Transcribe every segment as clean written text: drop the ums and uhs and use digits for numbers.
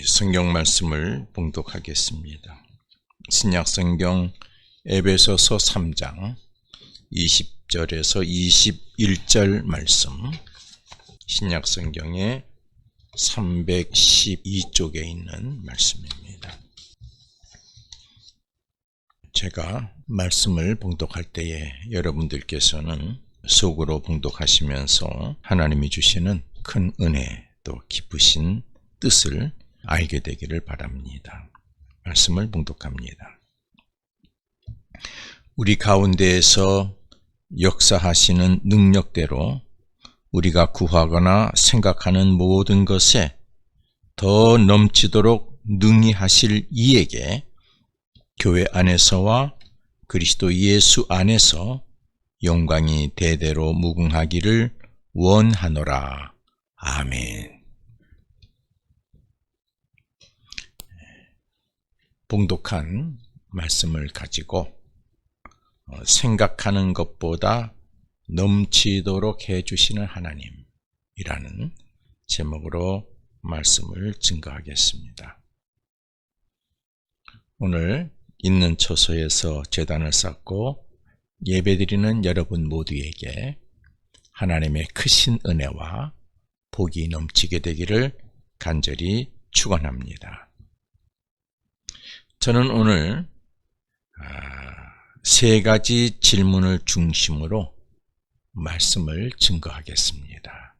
성경 말씀을 봉독하겠습니다. 신약 성경 에베소서 3장 20절에서 21절 말씀, 신약 성경의 312쪽에 있는 말씀입니다. 제가 말씀을 봉독할 때에 여러분들께서는 속으로 봉독하시면서 하나님이 주시는 큰 은혜 또 기쁘신 뜻을 알게 되기를 바랍니다. 말씀을 봉독합니다. 우리 가운데에서 역사하시는 능력대로 우리가 구하거나 생각하는 모든 것에 더 넘치도록 능히 하실 이에게 교회 안에서와 그리스도 예수 안에서 영광이 대대로 무궁하기를 원하노라. 아멘. 봉독한 말씀을 가지고 생각하는 것보다 넘치도록 해주시는 하나님이라는 제목으로 말씀을 증거하겠습니다. 오늘 있는 처소에서 제단을 쌓고 예배드리는 여러분 모두에게 하나님의 크신 은혜와 복이 넘치게 되기를 간절히 축원합니다. 저는 오늘 세 가지 질문을 중심으로 말씀을 증거하겠습니다.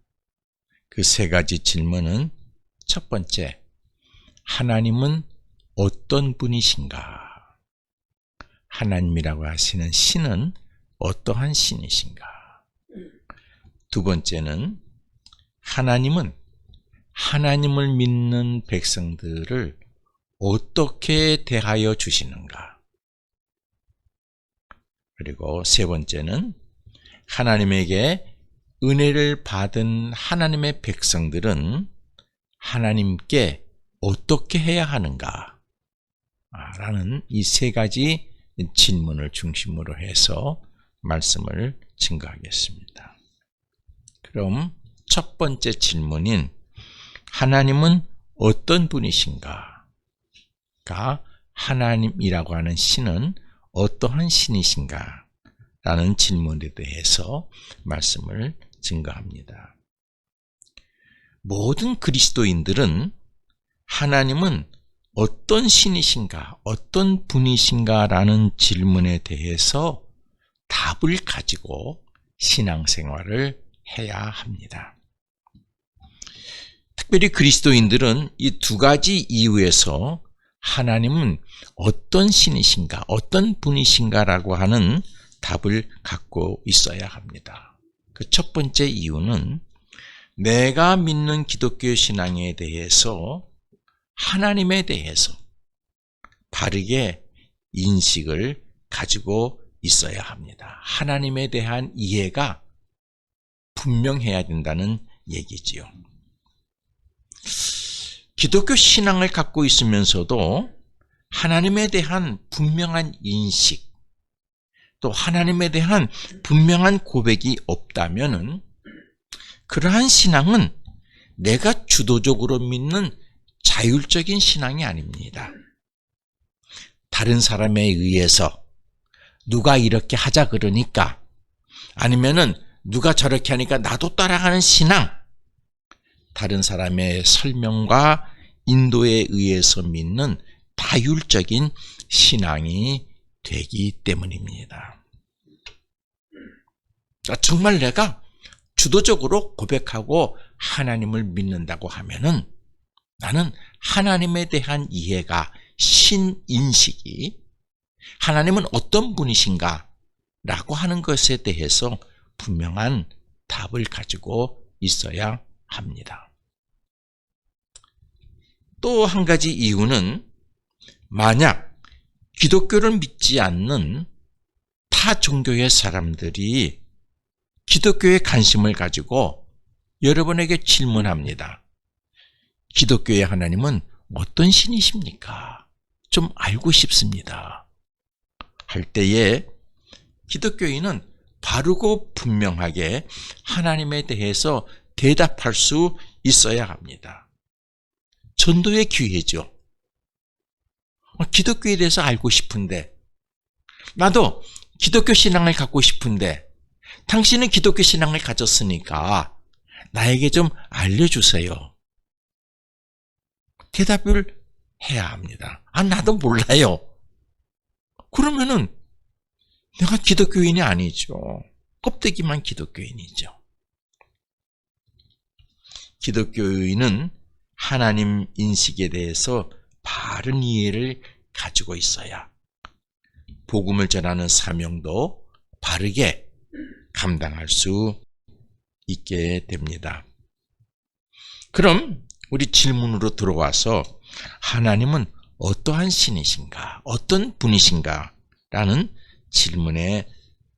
그 세 가지 질문은 첫 번째, 하나님은 어떤 분이신가? 하나님이라고 하시는 신은 어떠한 신이신가? 두 번째는 하나님은 하나님을 믿는 백성들을 어떻게 대하여 주시는가? 그리고 세 번째는 하나님에게 은혜를 받은 하나님의 백성들은 하나님께 어떻게 해야 하는가? 라는 이 세 가지 질문을 중심으로 해서 말씀을 증거하겠습니다. 그럼 첫 번째 질문인 하나님은 어떤 분이신가? 하나님이라고 하는 신은 어떠한 신이신가? 라는 질문에 대해서 말씀을 증거합니다. 모든 그리스도인들은 하나님은 어떤 신이신가, 어떤 분이신가 라는 질문에 대해서 답을 가지고 신앙생활을 해야 합니다. 특별히 그리스도인들은 이 두 가지 이유에서 하나님은 어떤 신이신가, 어떤 분이신가라고 하는 답을 갖고 있어야 합니다. 그 첫 번째 이유는 내가 믿는 기독교 신앙에 대해서 하나님에 대해서 바르게 인식을 가지고 있어야 합니다. 하나님에 대한 이해가 분명해야 된다는 얘기지요. 기독교 신앙을 갖고 있으면서도 하나님에 대한 분명한 인식, 또 하나님에 대한 분명한 고백이 없다면은 그러한 신앙은 내가 주도적으로 믿는 자율적인 신앙이 아닙니다. 다른 사람에 의해서 누가 이렇게 하자 그러니까, 아니면은 누가 저렇게 하니까 나도 따라가는 신앙, 다른 사람의 설명과 인도에 의해서 믿는 다율적인 신앙이 되기 때문입니다. 정말 내가 주도적으로 고백하고 하나님을 믿는다고 하면은 나는 하나님에 대한 이해가, 신인식이 하나님은 어떤 분이신가 라고 하는 것에 대해서 분명한 답을 가지고 있어야 합니다. 또 한 가지 이유는 만약 기독교를 믿지 않는 타 종교의 사람들이 기독교에 관심을 가지고 여러분에게 질문합니다. 기독교의 하나님은 어떤 신이십니까? 좀 알고 싶습니다. 할 때에 기독교인은 바르고 분명하게 하나님에 대해서 대답할 수 있어야 합니다. 전도의 기회죠. 기독교에 대해서 알고 싶은데, 나도 기독교 신앙을 갖고 싶은데, 당신은 기독교 신앙을 가졌으니까 나에게 좀 알려주세요. 대답을 해야 합니다. 나도 몰라요. 그러면은 내가 기독교인이 아니죠. 껍데기만 기독교인이죠. 기독교인은 하나님 인식에 대해서 바른 이해를 가지고 있어야 복음을 전하는 사명도 바르게 감당할 수 있게 됩니다. 그럼 우리 질문으로 들어와서 하나님은 어떠한 신이신가, 어떤 분이신가 라는 질문의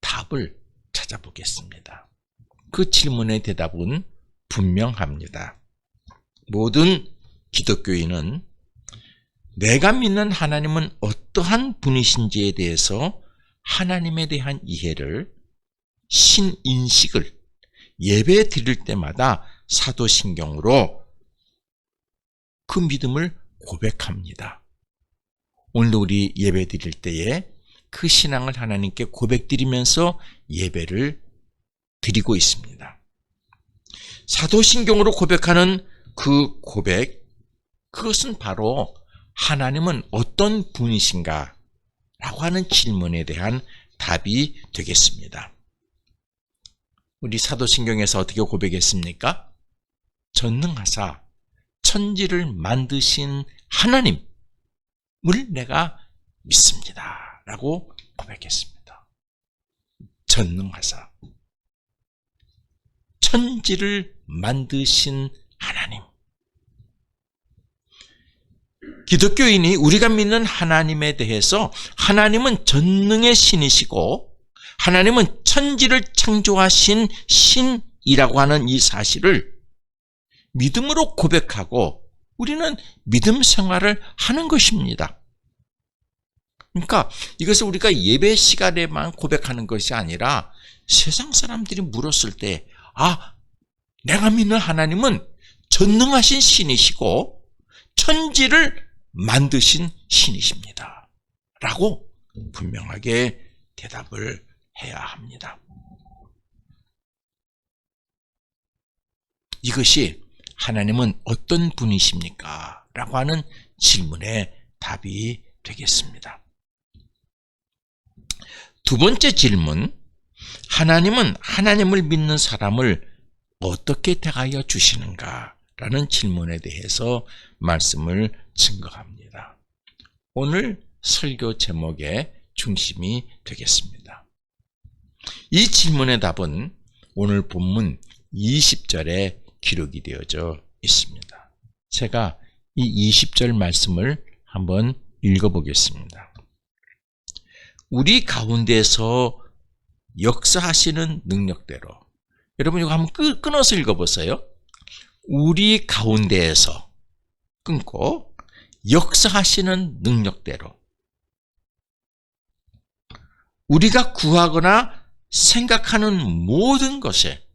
답을 찾아보겠습니다. 그 질문의 대답은 분명합니다. 모든 기독교인은 내가 믿는 하나님은 어떠한 분이신지에 대해서 하나님에 대한 이해를, 신인식을 예배 드릴 때마다 사도신경으로 그 믿음을 고백합니다. 오늘도 우리 예배 드릴 때에 그 신앙을 하나님께 고백드리면서 예배를 드리고 있습니다. 사도신경으로 고백하는 그 고백, 그것은 바로 하나님은 어떤 분이신가 라고 하는 질문에 대한 답이 되겠습니다. 우리 사도신경에서 어떻게 고백했습니까? 전능하사 천지를 만드신 하나님을 내가 믿습니다 라고 고백했습니다. 전능하사 천지를 만드신 하나님. 기독교인이 우리가 믿는 하나님에 대해서 하나님은 전능의 신이시고 하나님은 천지를 창조하신 신이라고 하는 이 사실을 믿음으로 고백하고 우리는 믿음 생활을 하는 것입니다. 그러니까 이것을 우리가 예배 시간에만 고백하는 것이 아니라 세상 사람들이 물었을 때 내가 믿는 하나님은 전능하신 신이시고 천지를 만드신 신이십니다 라고 분명하게 대답을 해야 합니다. 이것이 하나님은 어떤 분이십니까? 라고 하는 질문에 답이 되겠습니다. 두 번째 질문, 하나님은 하나님을 믿는 사람을 어떻게 대하여 주시는가? 라는 질문에 대해서 말씀을 증거합니다. 오늘 설교 제목의 중심이 되겠습니다. 이 질문의 답은 오늘 본문 20절에 기록이 되어져 있습니다. 제가 이 20절 말씀을 한번 읽어보겠습니다. 우리 가운데서 역사하시는 능력대로, 여러분 이거 한번 끊어서 읽어보세요. 우리 가운데에서 끊고 역사하시는 능력대로 우리가 구하거나 생각하는 모든 것에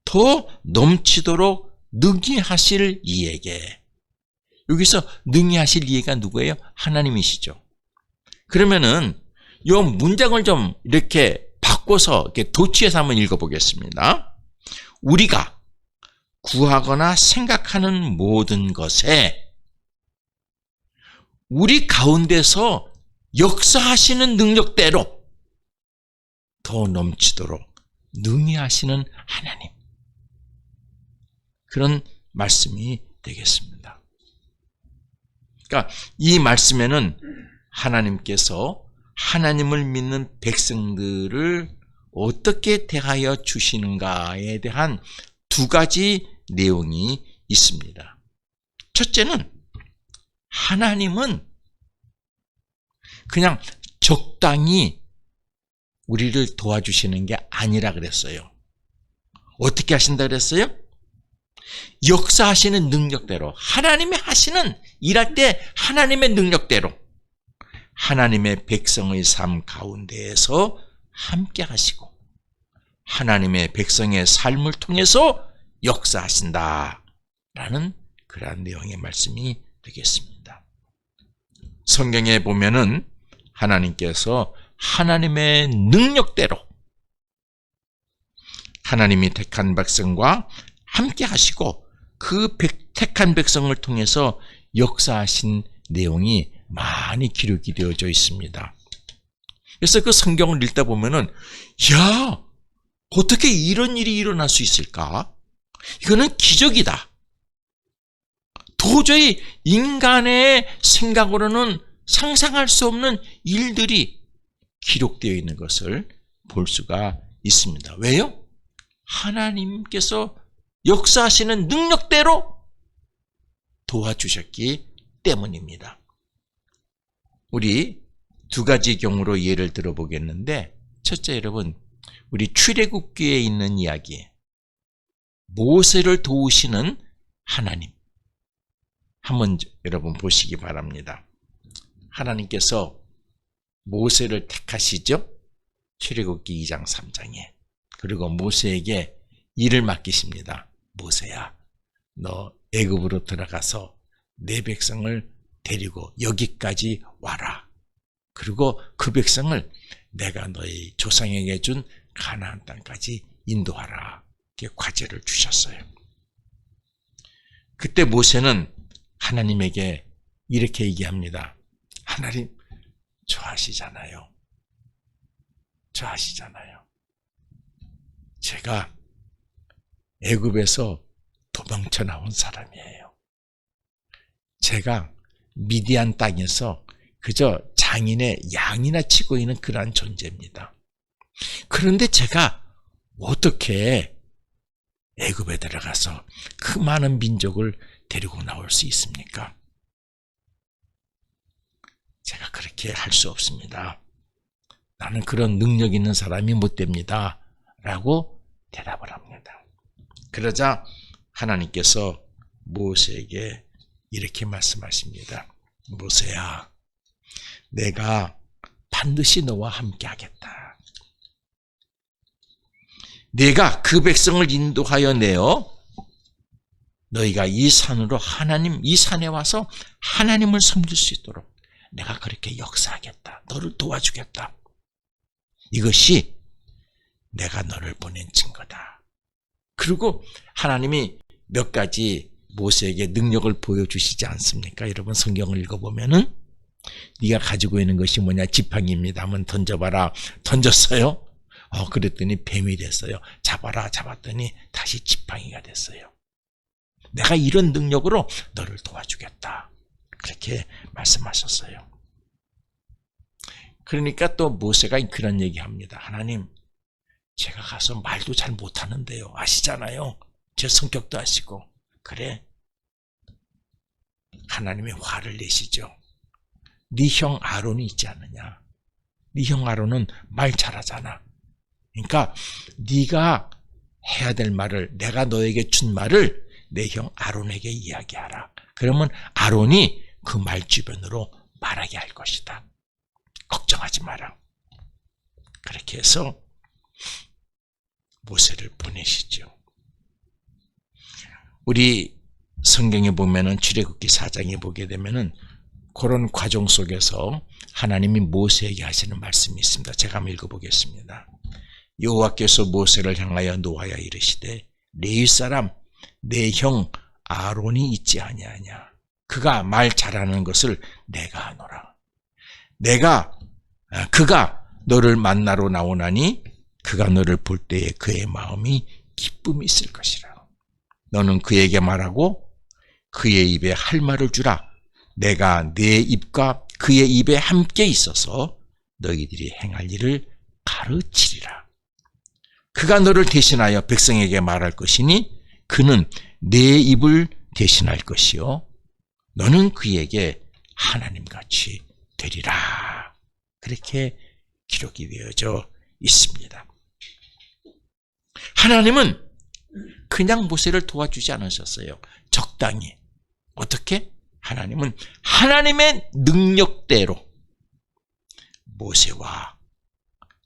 더 넘치도록 능히 하실 이에게, 여기서 능히 하실 이가 누구예요? 하나님이시죠. 그러면은 이 문장을 좀 이렇게 바꿔서 이렇게 도치해서 한번 읽어보겠습니다. 우리가 구하거나 생각하는 모든 것에 우리 가운데서 역사하시는 능력대로 더 넘치도록 능히 하시는 하나님, 그런 말씀이 되겠습니다. 그러니까 이 말씀에는 하나님께서 하나님을 믿는 백성들을 어떻게 대하여 주시는가에 대한 두 가지 내용이 있습니다. 첫째는 하나님은 그냥 적당히 우리를 도와주시는 게 아니라 그랬어요. 어떻게 하신다 그랬어요? 역사하시는 능력대로, 하나님이 하시는, 일할 때 하나님의 능력대로 하나님의 백성의 삶 가운데에서 함께 하시고 하나님의 백성의 삶을 통해서 역사하신다라는 그러한 내용의 말씀이 되겠습니다. 성경에 보면은 하나님께서 하나님의 능력대로 하나님이 택한 백성과 함께 하시고 그 택한 백성을 통해서 역사하신 내용이 많이 기록이 되어져 있습니다. 그래서 그 성경을 읽다 보면은 야, 어떻게 이런 일이 일어날 수 있을까? 이거는 기적이다. 도저히 인간의 생각으로는 상상할 수 없는 일들이 기록되어 있는 것을 볼 수가 있습니다. 왜요? 하나님께서 역사하시는 능력대로 도와주셨기 때문입니다. 우리 두 가지 경우로 예를 들어보겠는데, 첫째, 여러분, 우리 출애굽기에 있는 이야기, 모세를 도우시는 하나님 한번 여러분 보시기 바랍니다. 하나님께서 모세를 택하시죠. 출애굽기 2장 3장에. 그리고 모세에게 일을 맡기십니다. 모세야, 너 애굽으로 들어가서 내 백성을 데리고 여기까지 와라. 그리고 그 백성을 내가 너희 조상에게 준 가나안 땅까지 인도하라. 이렇게 과제를 주셨어요. 그때 모세는 하나님에게 이렇게 얘기합니다. 하나님, 좋아하시잖아요. 좋아하시잖아요. 제가 애굽에서 도망쳐 나온 사람이에요. 제가 미디안 땅에서 그저 장인의 양이나 치고 있는 그러한 존재입니다. 그런데 제가 어떻게 애굽에 들어가서 그 많은 민족을 데리고 나올 수 있습니까? 제가 그렇게 할 수 없습니다. 나는 그런 능력 있는 사람이 못 됩니다. 라고 대답을 합니다. 그러자 하나님께서 모세에게 이렇게 말씀하십니다. 모세야, 내가 반드시 너와 함께 하겠다. 내가 그 백성을 인도하여 내어 너희가 이 산으로 이 산에 와서 하나님을 섬길 수 있도록 내가 그렇게 역사하겠다. 너를 도와주겠다. 이것이 내가 너를 보낸 증거다. 그리고 하나님이 몇 가지 모세에게 능력을 보여주시지 않습니까? 여러분 성경을 읽어보면은 네가 가지고 있는 것이 뭐냐? 지팡이입니다. 한번 던져봐라. 던졌어요. 그랬더니 뱀이 됐어요. 잡아라. 잡았더니 다시 지팡이가 됐어요. 내가 이런 능력으로 너를 도와주겠다. 그렇게 말씀하셨어요. 그러니까 또 모세가 그런 얘기합니다. 하나님, 제가 가서 말도 잘 못하는데요. 아시잖아요. 제 성격도 아시고. 그래. 하나님이 화를 내시죠. 네 형 아론이 있지 않느냐. 네 형 아론은 말 잘하잖아. 그러니까 네가 해야 될 말을, 내가 너에게 준 말을 내 형 아론에게 이야기하라. 그러면 아론이 그 말 주변으로 말하게 할 것이다. 걱정하지 마라. 그렇게 해서 모세를 보내시죠. 우리 성경에 보면은 출애굽기 4장에 보게 되면은 그런 과정 속에서 하나님이 모세에게 하시는 말씀이 있습니다. 제가 한번 읽어보겠습니다. 여호와께서 모세를 향하여 노하여 이르시되 레위 사람 내 형 아론이 있지 아니하냐. 그가 말 잘하는 것을 내가 하노라. 그가 너를 만나러 나오나니 그가 너를 볼 때에 그의 마음이 기쁨이 있을 것이라. 너는 그에게 말하고 그의 입에 할 말을 주라. 내가 내 입과 그의 입에 함께 있어서 너희들이 행할 일을 가르치리라. 그가 너를 대신하여 백성에게 말할 것이니 그는 내 입을 대신할 것이요 너는 그에게 하나님같이 되리라. 그렇게 기록이 되어져 있습니다. 하나님은 그냥 모세를 도와주지 않으셨어요. 적당히. 어떻게? 하나님은 하나님의 능력대로 모세와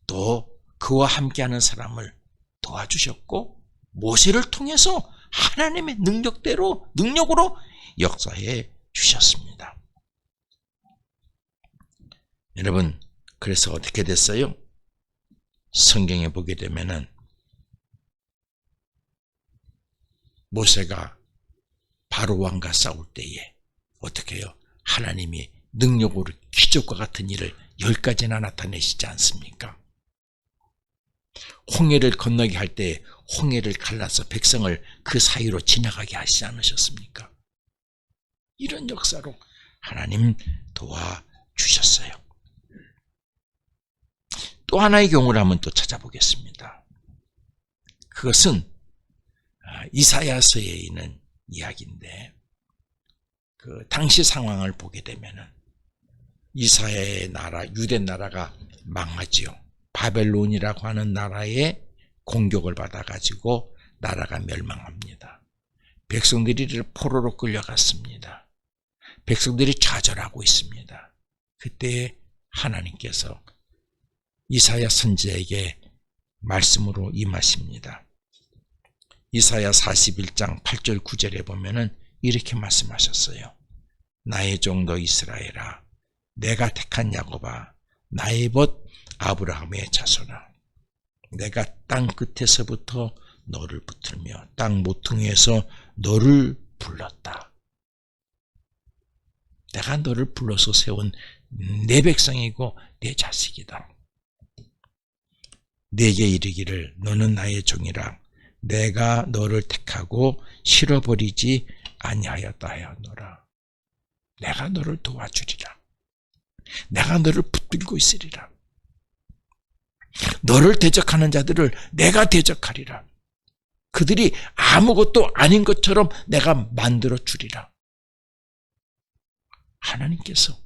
또 그와 함께하는 사람을 도와주셨고 모세를 통해서 하나님의 능력으로 역사해 주셨습니다. 여러분, 그래서 어떻게 됐어요? 성경에 보게 되면은 모세가 바로 왕과 싸울 때에 어떻게 해요? 하나님이 능력으로 기적과 같은 일을 10가지나 나타내시지 않습니까? 홍해를 건너게 할 때 홍해를 갈라서 백성을 그 사이로 지나가게 하시지 않으셨습니까? 이런 역사로 하나님 도와주셨어요. 또 하나의 경우를 한번 또 찾아보겠습니다. 그것은 이사야서에 있는 이야기인데, 그 당시 상황을 보게 되면은 이사야의 나라, 유대 나라가 망하지요. 바벨론이라고 하는 나라에 공격을 받아가지고 나라가 멸망합니다. 백성들이 포로로 끌려갔습니다. 백성들이 좌절하고 있습니다. 그때 하나님께서 이사야 선지자에게 말씀으로 임하십니다. 이사야 41장 8절 9절에 보면은 이렇게 말씀하셨어요. 나의 종도 이스라엘아, 내가 택한 야곱아, 나의 벗 아브라함의 자손아, 내가 땅 끝에서부터 너를 붙들며 땅 모퉁이에서 너를 불렀다. 내가 너를 불러서 세운 내 백성이고 내 자식이다. 내게 이르기를 너는 나의 종이라, 내가 너를 택하고 실어버리지 아니하였다 하였노라. 내가 너를 도와주리라. 내가 너를 붙들고 있으리라. 너를 대적하는 자들을 내가 대적하리라. 그들이 아무것도 아닌 것처럼 내가 만들어 주리라. 하나님께서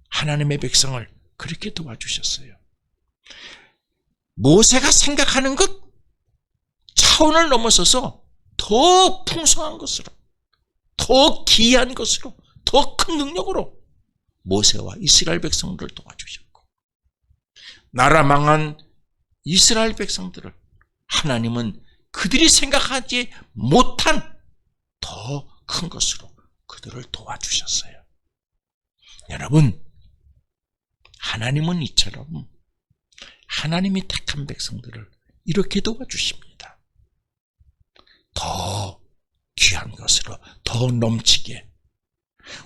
하나님의 백성을 그렇게 도와주셨어요. 모세가 생각하는 것 차원을 넘어서서 더 풍성한 것으로, 더 기이한 것으로, 더 큰 능력으로 모세와 이스라엘 백성들을 도와주셨고, 나라 망한 이스라엘 백성들을 하나님은 그들이 생각하지 못한 더 큰 것으로 그들을 도와주셨어요. 여러분, 하나님은 이처럼 하나님이 택한 백성들을 이렇게 도와주십니다. 더 귀한 것으로, 더 넘치게,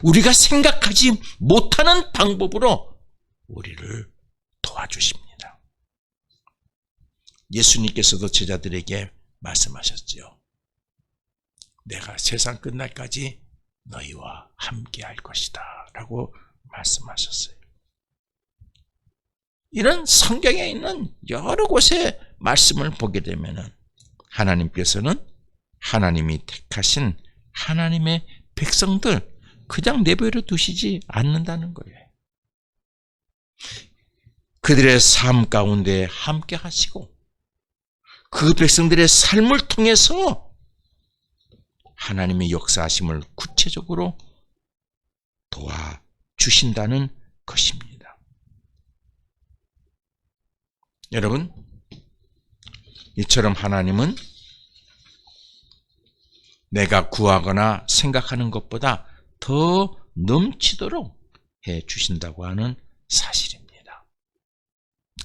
우리가 생각하지 못하는 방법으로 우리를 도와주십니다. 예수님께서도 제자들에게 말씀하셨지요. 내가 세상 끝날까지 너희와 함께 할 것이다 라고 말씀하셨어요. 이런 성경에 있는 여러 곳의 말씀을 보게 되면 하나님께서는 하나님이 택하신 하나님의 백성들 그냥 내버려 두시지 않는다는 거예요. 그들의 삶 가운데 함께 하시고 그 백성들의 삶을 통해서 하나님의 역사하심을 구체적으로 도와주신다는 것입니다. 여러분, 이처럼 하나님은 내가 구하거나 생각하는 것보다 더 넘치도록 해 주신다고 하는 사실입니다.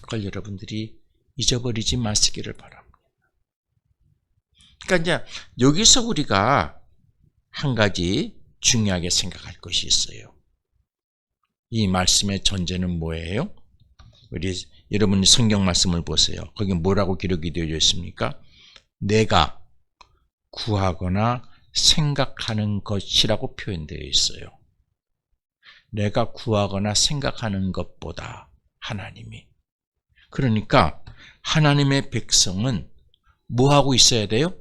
그걸 여러분들이 잊어버리지 마시기를 바랍니다. 그러니까 이제 여기서 우리가 한 가지 중요하게 생각할 것이 있어요. 이 말씀의 전제는 뭐예요? 우리 여러분이 성경 말씀을 보세요. 거기 뭐라고 기록이 되어 있습니까? 내가 구하거나 생각하는 것이라고 표현되어 있어요. 내가 구하거나 생각하는 것보다 하나님이. 그러니까 하나님의 백성은 뭐 하고 있어야 돼요?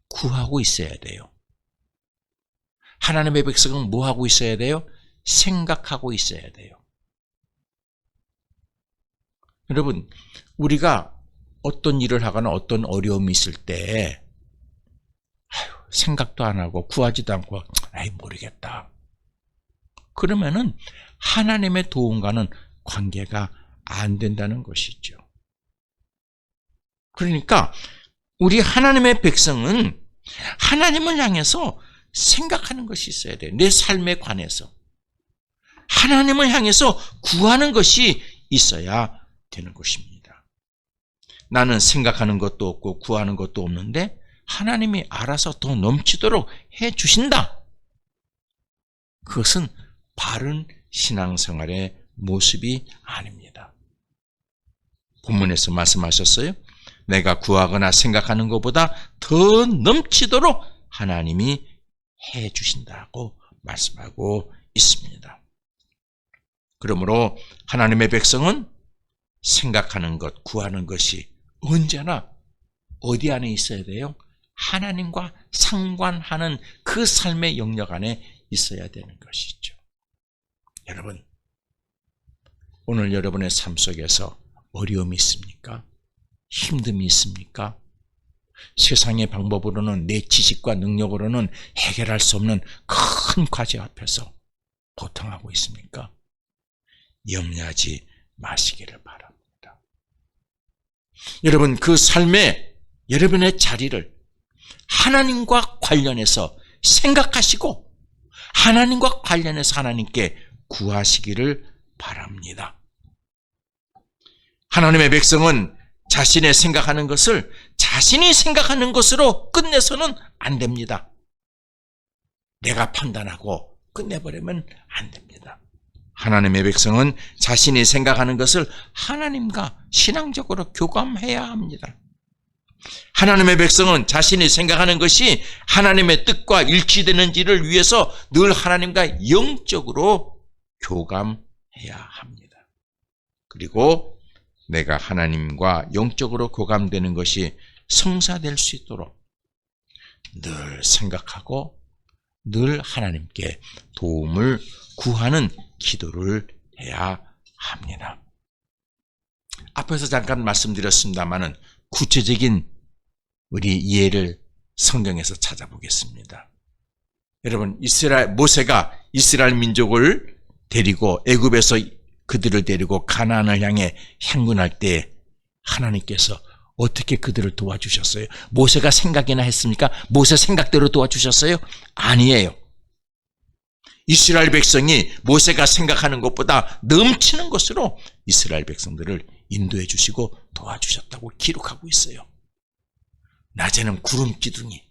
구하고 있어야 돼요. 하나님의 백성은 뭐 하고 있어야 돼요? 생각하고 있어야 돼요. 여러분, 우리가 어떤 일을 하거나 어떤 어려움이 있을 때 생각도 안 하고 구하지도 않고 모르겠다. 그러면은 하나님의 도움과는 관계가 안 된다는 것이죠. 그러니까 우리 하나님의 백성은 하나님을 향해서 생각하는 것이 있어야 돼요. 내 삶에 관해서. 하나님을 향해서 구하는 것이 있어야 되는 것입니다. 나는 생각하는 것도 없고 구하는 것도 없는데 하나님이 알아서 더 넘치도록 해 주신다. 그것은 바른 신앙생활의 모습이 아닙니다. 본문에서 말씀하셨어요. 내가 구하거나 생각하는 것보다 더 넘치도록 하나님이 해 주신다고 말씀하고 있습니다. 그러므로 하나님의 백성은 생각하는 것, 구하는 것이 언제나 어디 안에 있어야 돼요? 하나님과 상관하는 그 삶의 영역 안에 있어야 되는 것이죠. 여러분, 오늘 여러분의 삶 속에서 어려움이 있습니까? 힘듦이 있습니까? 세상의 방법으로는, 내 지식과 능력으로는 해결할 수 없는 큰 과제 앞에서 고통하고 있습니까? 염려하지 마시기를 바랍니다. 여러분, 그 삶에 여러분의 자리를 하나님과 관련해서 생각하시고 하나님과 관련해서 하나님께 구하시기를 바랍니다. 하나님의 백성은 자신의 생각하는 것을 자신이 생각하는 것으로 끝내서는 안 됩니다. 내가 판단하고 끝내버리면 안 됩니다. 하나님의 백성은 자신이 생각하는 것을 하나님과 신앙적으로 교감해야 합니다. 하나님의 백성은 자신이 생각하는 것이 하나님의 뜻과 일치되는지를 위해서 늘 하나님과 영적으로 교감해야 합니다. 그리고 내가 하나님과 영적으로 교감되는 것이 성사될 수 있도록 늘 생각하고 늘 하나님께 도움을 구하는 기도를 해야 합니다. 앞에서 잠깐 말씀드렸습니다마는 구체적인 우리 이해를 성경에서 찾아보겠습니다. 여러분, 모세가 이스라엘 민족을 데리고 애굽에서 그들을 데리고 가나안을 향해 행군할 때 하나님께서 어떻게 그들을 도와주셨어요? 모세가 생각이나 했습니까? 모세 생각대로 도와주셨어요? 아니에요. 이스라엘 백성이 모세가 생각하는 것보다 넘치는 것으로 이스라엘 백성들을 인도해 주시고 도와주셨다고 기록하고 있어요. 낮에는 구름 기둥이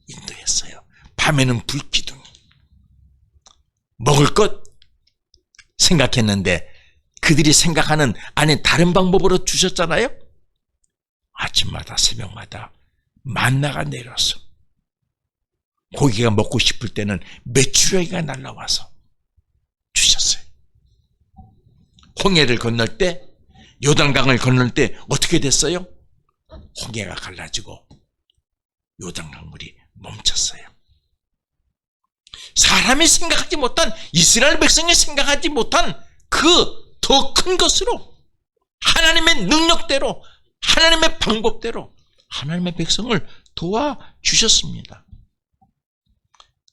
인도했어요. 밤에는 불 기둥이. 먹을 것 생각했는데 그들이 생각하는 안에 다른 방법으로 주셨잖아요. 아침마다 새벽마다 만나가 내려서 고기가 먹고 싶을 때는 메추라기가 날라와서 주셨어요. 홍해를 건널 때, 요단강을 건널 때 어떻게 됐어요? 홍해가 갈라지고 요단강물이 멈췄어요. 사람이 생각하지 못한, 이스라엘 백성이 생각하지 못한 그 더 큰 것으로 하나님의 능력대로, 하나님의 방법대로 하나님의 백성을 도와주셨습니다.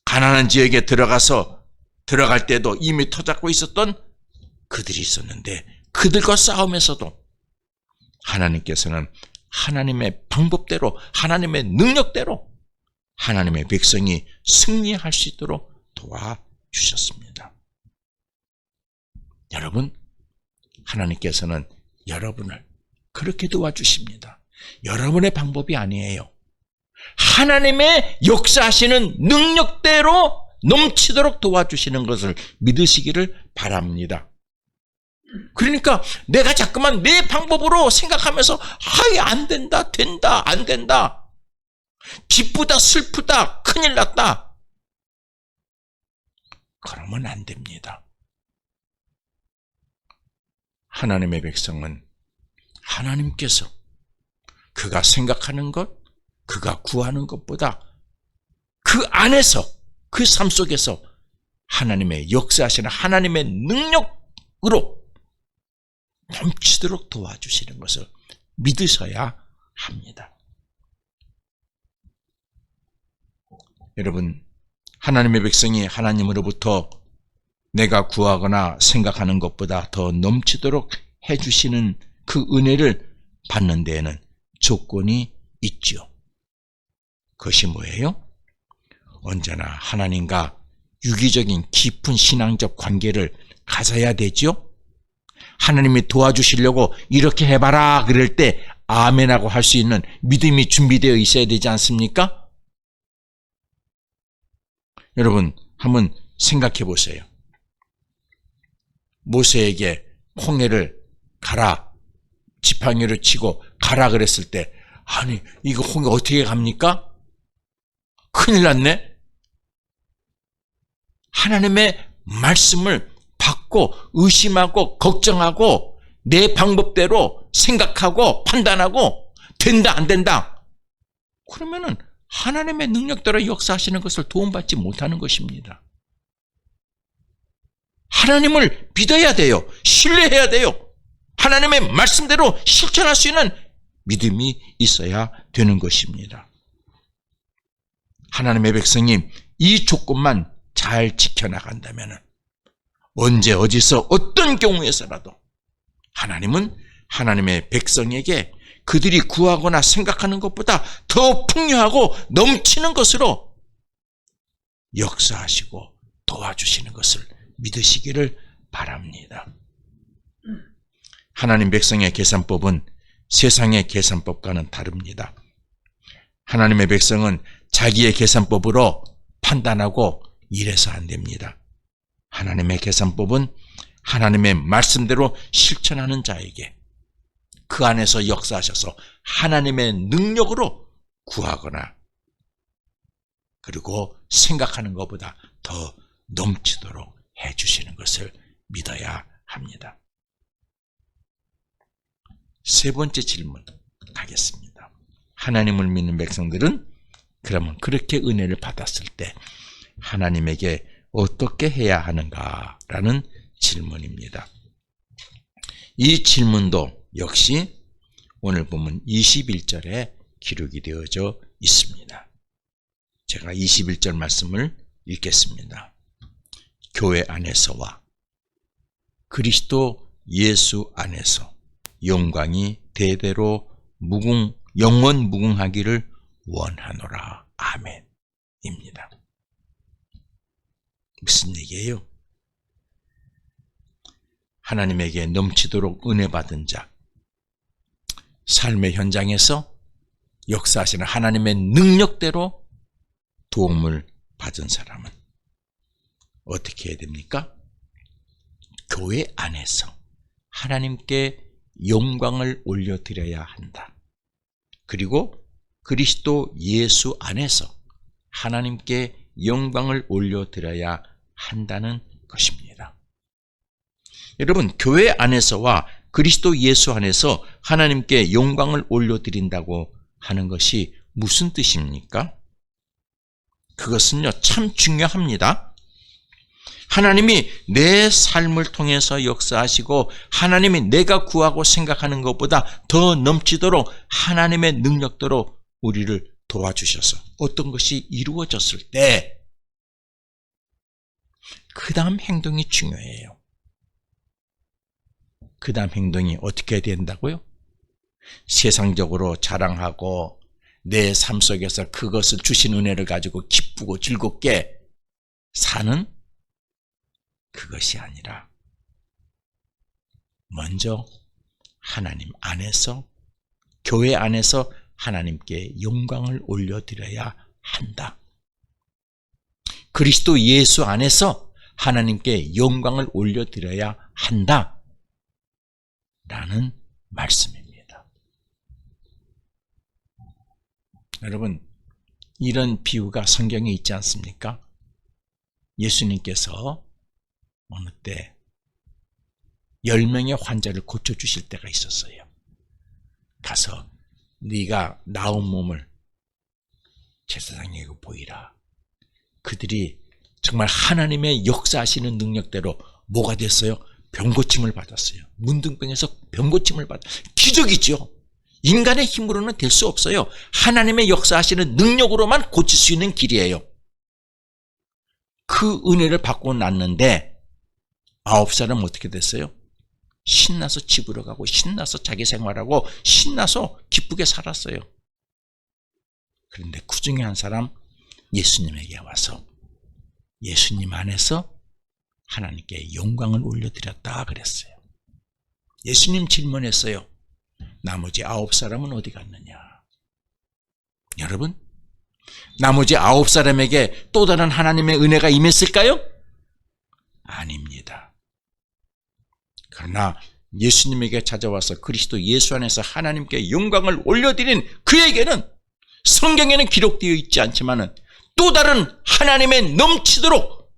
가나안 지역에 들어갈 때도 이미 터잡고 있었던 그들이 있었는데 그들과 싸움에서도 하나님께서는 하나님의 방법대로, 하나님의 능력대로 하나님의 백성이 승리할 수 있도록 도와주셨습니다. 여러분, 하나님께서는 여러분을 그렇게 도와주십니다. 여러분의 방법이 아니에요. 하나님의 역사하시는 능력대로 넘치도록 도와주시는 것을 믿으시기를 바랍니다. 그러니까 내가 자꾸만 내 방법으로 생각하면서 안 된다, 된다, 안 된다, 기쁘다, 슬프다, 큰일 났다, 그러면 안 됩니다. 하나님의 백성은 하나님께서 그가 생각하는 것, 그가 구하는 것보다 그 안에서, 그 삶 속에서 하나님의 역사하시는 하나님의 능력으로 넘치도록 도와주시는 것을 믿으셔야 합니다. 여러분, 하나님의 백성이 하나님으로부터 내가 구하거나 생각하는 것보다 더 넘치도록 해주시는 그 은혜를 받는 데에는 조건이 있죠. 그것이 뭐예요? 언제나 하나님과 유기적인 깊은 신앙적 관계를 가져야 되죠. 하나님이 도와주시려고 이렇게 해봐라 그럴 때 아멘하고 할 수 있는 믿음이 준비되어 있어야 되지 않습니까? 여러분 한번 생각해 보세요. 모세에게 홍해를 가라, 지팡이를 치고 가라 그랬을 때 아니 이거 홍해 어떻게 갑니까? 큰일 났네. 하나님의 말씀을 받고 의심하고 걱정하고 내 방법대로 생각하고 판단하고 된다 안 된다. 그러면은 하나님의 능력대로 역사하시는 것을 도움받지 못하는 것입니다. 하나님을 믿어야 돼요. 신뢰해야 돼요. 하나님의 말씀대로 실천할 수 있는 믿음이 있어야 되는 것입니다. 하나님의 백성이 이 조건만 잘 지켜나간다면 언제 어디서 어떤 경우에서라도 하나님은 하나님의 백성에게 그들이 구하거나 생각하는 것보다 더 풍요하고 넘치는 것으로 역사하시고 도와주시는 것을 믿으시기를 바랍니다. 하나님 백성의 계산법은 세상의 계산법과는 다릅니다. 하나님의 백성은 자기의 계산법으로 판단하고 이래서 안 됩니다. 하나님의 계산법은 하나님의 말씀대로 실천하는 자에게 그 안에서 역사하셔서 하나님의 능력으로 구하거나 그리고 생각하는 것보다 더 넘치도록 해주시는 것을 믿어야 합니다. 세 번째 질문 가겠습니다. 하나님을 믿는 백성들은 그러면 그렇게 은혜를 받았을 때 하나님에게 어떻게 해야 하는가라는 질문입니다. 이 질문도 역시 오늘 보면 21절에 기록이 되어져 있습니다. 제가 21절 말씀을 읽겠습니다. 교회 안에서와 그리스도 예수 안에서 영광이 대대로 영원 무궁하기를 원하노라. 아멘입니다. 무슨 얘기예요? 하나님에게 넘치도록 은혜 받은 자, 삶의 현장에서 역사하시는 하나님의 능력대로 도움을 받은 사람은 어떻게 해야 됩니까? 교회 안에서 하나님께 영광을 올려드려야 한다. 그리고 그리스도 예수 안에서 하나님께 영광을 올려드려야 한다는 것입니다. 여러분, 교회 안에서와 그리스도 예수 안에서 하나님께 영광을 올려드린다고 하는 것이 무슨 뜻입니까? 그것은요, 참 중요합니다. 하나님이 내 삶을 통해서 역사하시고 하나님이 내가 구하고 생각하는 것보다 더 넘치도록 하나님의 능력대로 우리를 도와주셔서 어떤 것이 이루어졌을 때 그 다음 행동이 중요해요. 그 다음 행동이 어떻게 된다고요? 세상적으로 자랑하고 내 삶 속에서 그것을 주신 은혜를 가지고 기쁘고 즐겁게 사는 그것이 아니라 먼저 하나님 안에서 교회 안에서 하나님께 영광을 올려드려야 한다. 그리스도 예수 안에서 하나님께 영광을 올려드려야 한다. 라는 말씀입니다. 여러분, 이런 비유가 성경에 있지 않습니까? 예수님께서 어느 때 10명의 환자를 고쳐주실 때가 있었어요. 가서 네가 나온 몸을 제사장에게 보이라. 그들이 정말 하나님의 역사하시는 능력대로 뭐가 됐어요? 병고침을 받았어요. 문둥병에서 병고침을 받았어요. 기적이죠. 인간의 힘으로는 될 수 없어요. 하나님의 역사하시는 능력으로만 고칠 수 있는 길이에요. 그 은혜를 받고 났는데 9사람은 어떻게 됐어요? 신나서 집으로 가고 신나서 자기 생활하고 신나서 기쁘게 살았어요. 그런데 그 중에 한 사람 예수님에게 와서 예수님 안에서 하나님께 영광을 올려드렸다 그랬어요. 예수님 질문했어요. 나머지 9사람은 어디 갔느냐? 여러분, 나머지 9사람에게 또 다른 하나님의 은혜가 임했을까요? 아닙니다. 그러나 예수님에게 찾아와서 그리스도 예수 안에서 하나님께 영광을 올려드린 그에게는 성경에는 기록되어 있지 않지만 또 다른 하나님의 넘치도록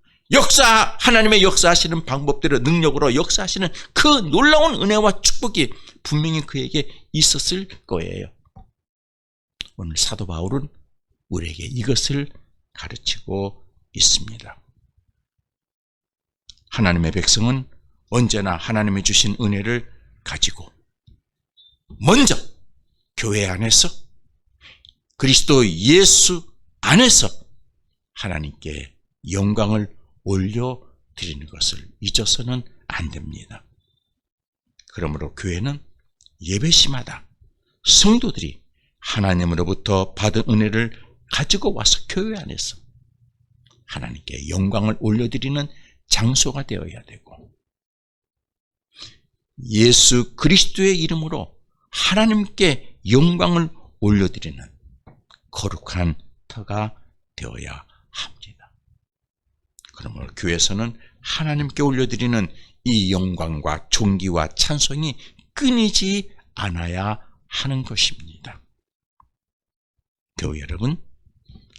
하나님의 역사하시는 방법대로 능력으로 역사하시는 그 놀라운 은혜와 축복이 분명히 그에게 있었을 거예요. 오늘 사도 바울은 우리에게 이것을 가르치고 있습니다. 하나님의 백성은 언제나 하나님이 주신 은혜를 가지고 먼저 교회 안에서 그리스도 예수 안에서 하나님께 영광을 올려드리는 것을 잊어서는 안 됩니다. 그러므로 교회는 예배시마다 성도들이 하나님으로부터 받은 은혜를 가지고 와서 교회 안에서 하나님께 영광을 올려드리는 장소가 되어야 되고 예수 그리스도의 이름으로 하나님께 영광을 올려드리는 거룩한 터가 되어야 합니다. 그러므로 교회에서는 하나님께 올려드리는 이 영광과 존귀와 찬송이 끊이지 않아야 하는 것입니다. 교회 여러분,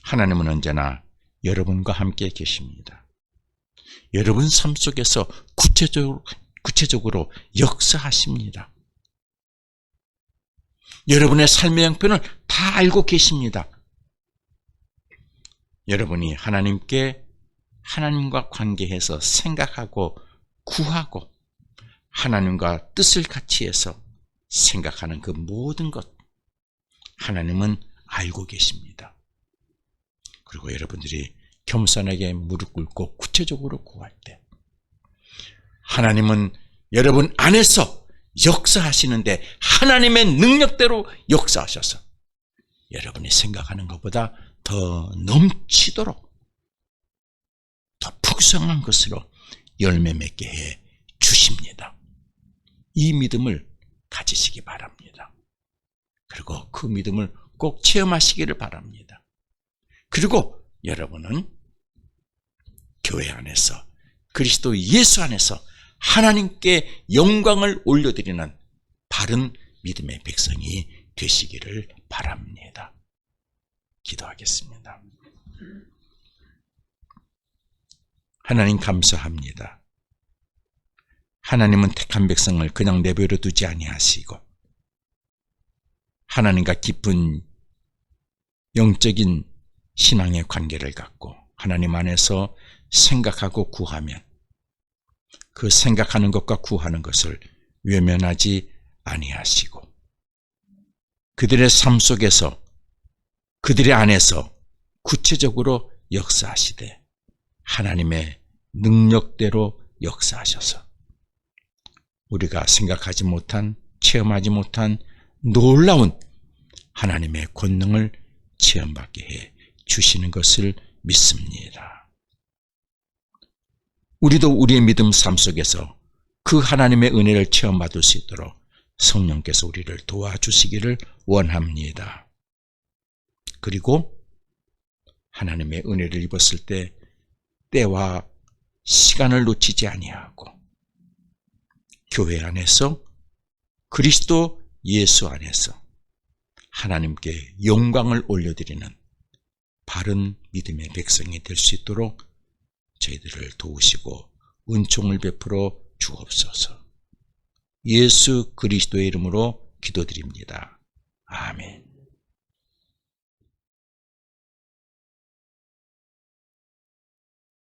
하나님은 언제나 여러분과 함께 계십니다. 여러분 삶 속에서 구체적으로 역사하십니다. 여러분의 삶의 형편을 다 알고 계십니다. 여러분이 하나님과 관계해서 생각하고 구하고 하나님과 뜻을 같이 해서 생각하는 그 모든 것 하나님은 알고 계십니다. 그리고 여러분들이 겸손하게 무릎 꿇고 구체적으로 구할 때 하나님은 여러분 안에서 역사하시는데 하나님의 능력대로 역사하셔서 여러분이 생각하는 것보다 더 넘치도록 더 풍성한 것으로 열매 맺게 해 주십니다. 이 믿음을 가지시기 바랍니다. 그리고 그 믿음을 꼭 체험하시기를 바랍니다. 그리고 여러분은 교회 안에서 그리스도 예수 안에서 하나님께 영광을 올려드리는 바른 믿음의 백성이 되시기를 바랍니다. 기도하겠습니다. 하나님 감사합니다. 하나님은 택한 백성을 그냥 내버려 두지 아니하시고 하나님과 깊은 영적인 신앙의 관계를 갖고 하나님 안에서 생각하고 구하면 그 생각하는 것과 구하는 것을 외면하지 아니하시고 그들의 삶 속에서 그들의 안에서 구체적으로 역사하시되 하나님의 능력대로 역사하셔서 우리가 생각하지 못한 체험하지 못한 놀라운 하나님의 권능을 체험받게 해 주시는 것을 믿습니다. 우리도 우리의 믿음 삶 속에서 그 하나님의 은혜를 체험받을 수 있도록 성령께서 우리를 도와주시기를 원합니다. 그리고 하나님의 은혜를 입었을 때 때와 시간을 놓치지 아니하고 교회 안에서 그리스도 예수 안에서 하나님께 영광을 올려드리는 바른 믿음의 백성이 될 수 있도록 저희들을 도우시고 은총을 베풀어 주옵소서. 예수 그리스도의 이름으로 기도드립니다. 아멘.